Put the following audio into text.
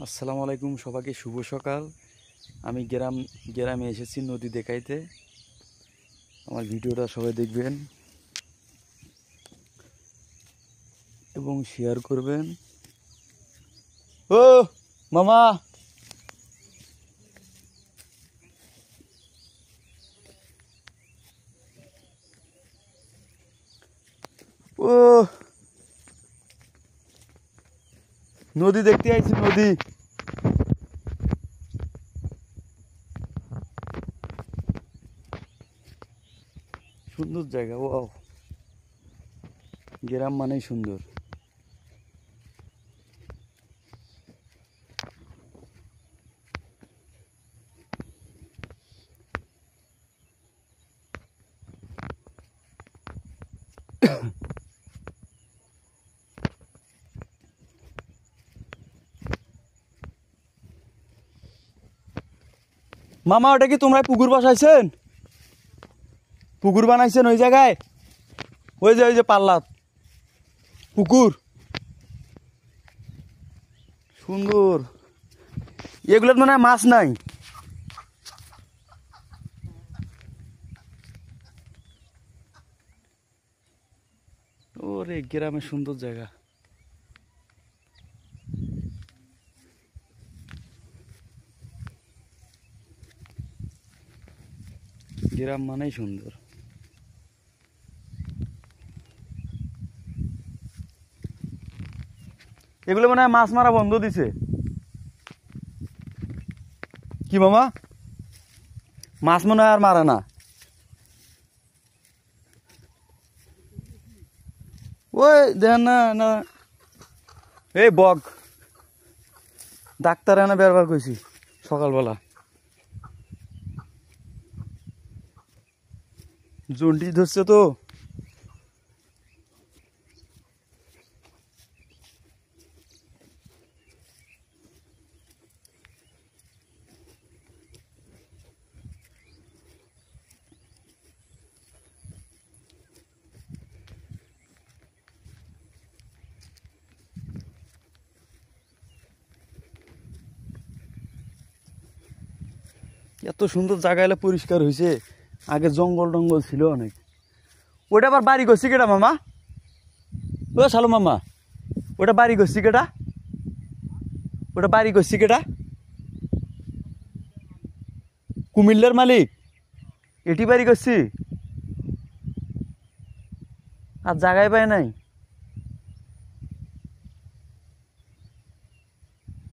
আসসালামু আলাইকুম, সবাইকে শুভ সকাল। আমি গ্রামে এসেছি নদী দেখাইতে। আমার ভিডিওটা সবাই দেখবেন এবং শেয়ার করবেন। ও মামা, ও নদী দেখতে আইছি, নদী। সুন্দর জায়গা, ও গ্রাম মানেই সুন্দর। মামা, ওটা কি তোমরা পুকুর বসাইছেন? পুকুর বানাইছেন ওই জায়গায়? ওই যে পাল্লাত পুকুর সুন্দর। এগুলোর মানে মাছ নাই। ওরে গ্রামের সুন্দর জায়গা। গ্রাম মানেই সুন্দর। এগুলো মনে হয় মাছ মারা বন্ধ দিছে। কি মামা, মাছ মনে হয় আর মারে না। ওই দেখেন না না, এই বগ ডাক্তার এনে বেরবার কইছি সকালবেলা। জন্ডিস ধরছে তো। এত সুন্দর জায়গা এলে পরিষ্কার হয়েছে। আগে জঙ্গল টঙ্গল ছিল অনেক। ওটা আবার বাড়ি করছি কেটা মামা? ও শালু মামা, ওটা বাড়ি করছি কেটা? ওটা বাড়ি করছি কেটা? কুমিল্লার মালিক এটি বাড়ি করছি আর জায়গায় পায় নাই।